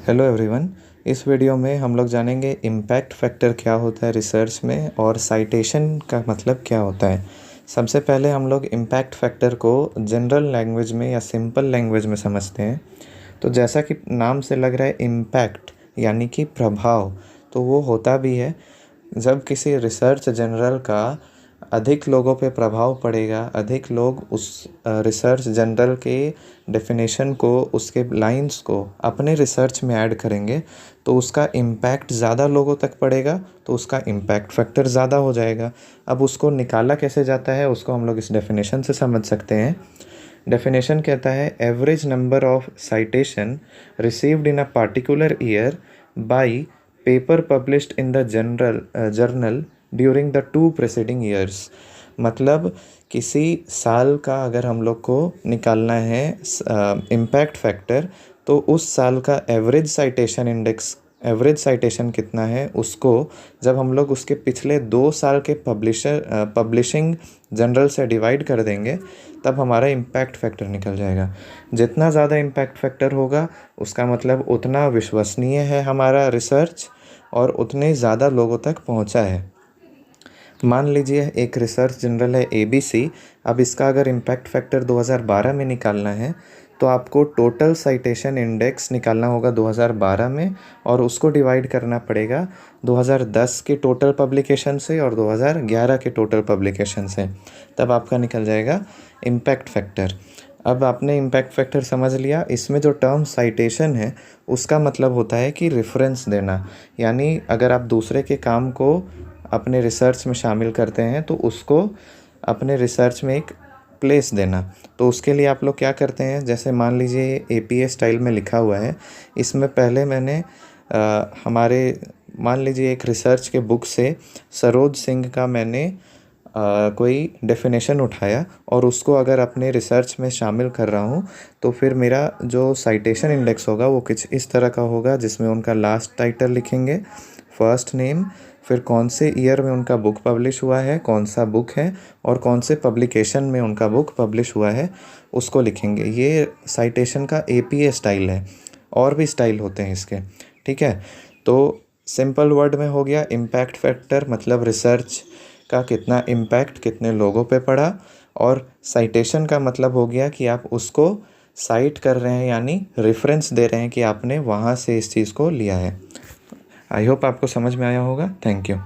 Hello everyone. इस video में हम लोग जानेंगे इम्पैक्ट फैक्टर क्या होता है रिसर्च में और साइटेशन का मतलब क्या होता है। सबसे पहले हम लोग इम्पैक्ट फैक्टर को जनरल लैंग्वेज में या सिंपल लैंग्वेज में समझते हैं। तो जैसा कि नाम से लग रहा है इम्पैक्ट यानी कि प्रभाव, तो वो होता भी है जब किसी रिसर्च जनरल का अधिक लोगों पे प्रभाव पड़ेगा, अधिक लोग उस रिसर्च जनरल के डेफिनेशन को, उसके लाइंस को अपने रिसर्च में ऐड करेंगे तो उसका इम्पैक्ट ज़्यादा लोगों तक पड़ेगा, तो उसका इम्पैक्ट फैक्टर ज़्यादा हो जाएगा। अब उसको निकाला कैसे जाता है, उसको हम लोग इस डेफिनेशन से समझ सकते हैं। डेफिनेशन कहता है average number of citation received in a particular year by paper published in the journal during the 2 preceding years. मतलब किसी साल का अगर हम लोग को निकालना है इम्पैक्ट फैक्टर, तो उस साल का एवरेज साइटेशन कितना है उसको जब हम लोग उसके पिछले 2 साल के पब्लिशिंग जनरल से डिवाइड कर देंगे तब हमारा इम्पैक्ट फैक्टर निकल जाएगा। जितना ज़्यादा इम्पैक्ट फैक्टर होगा उसका मतलब उतना विश्वसनीय है हमारा रिसर्च और उतने ज़्यादा लोगों तक पहुंचा है। मान लीजिए एक रिसर्च जनरल है ABC। अब इसका अगर इम्पैक्ट फैक्टर 2012 में निकालना है तो आपको टोटल साइटेशन इंडेक्स निकालना होगा 2012 में और उसको डिवाइड करना पड़ेगा 2010 के टोटल पब्लिकेशन से और 2011 के टोटल पब्लिकेशन से, तब आपका निकल जाएगा इम्पैक्ट फैक्टर। अब आपने इम्पैक्ट फैक्टर समझ लिया। इसमें जो टर्म साइटेशन है उसका मतलब होता है कि रेफरेंस देना, यानी अगर आप दूसरे के काम को अपने रिसर्च में शामिल करते हैं तो उसको अपने रिसर्च में एक प्लेस देना। तो उसके लिए आप लोग क्या करते हैं, जैसे मान लीजिए APA स्टाइल में लिखा हुआ है, इसमें पहले मैंने हमारे मान लीजिए एक रिसर्च के बुक से सरोज सिंह का मैंने कोई डेफिनेशन उठाया और उसको अगर अपने रिसर्च में शामिल कर रहा हूँ तो फिर मेरा जो साइटेशन इंडेक्स होगा वो कुछ इस तरह का होगा, जिसमें उनका लास्ट टाइटल लिखेंगे, फर्स्ट नेम, फिर कौन से ईयर में उनका बुक पब्लिश हुआ है, कौन सा बुक है और कौन से पब्लिकेशन में उनका बुक पब्लिश हुआ है उसको लिखेंगे। ये साइटेशन का APA स्टाइल है, और भी स्टाइल होते हैं इसके, ठीक है। तो सिंपल वर्ड में हो गया इम्पैक्ट फैक्टर मतलब रिसर्च का कितना इम्पैक्ट कितने लोगों पे पड़ा, और साइटेशन का मतलब हो गया कि आप उसको साइट कर रहे हैं यानी रेफरेंस दे रहे हैं कि आपने वहाँ से इस चीज़ को लिया है। आई होप आपको समझ में आया होगा। Thank you.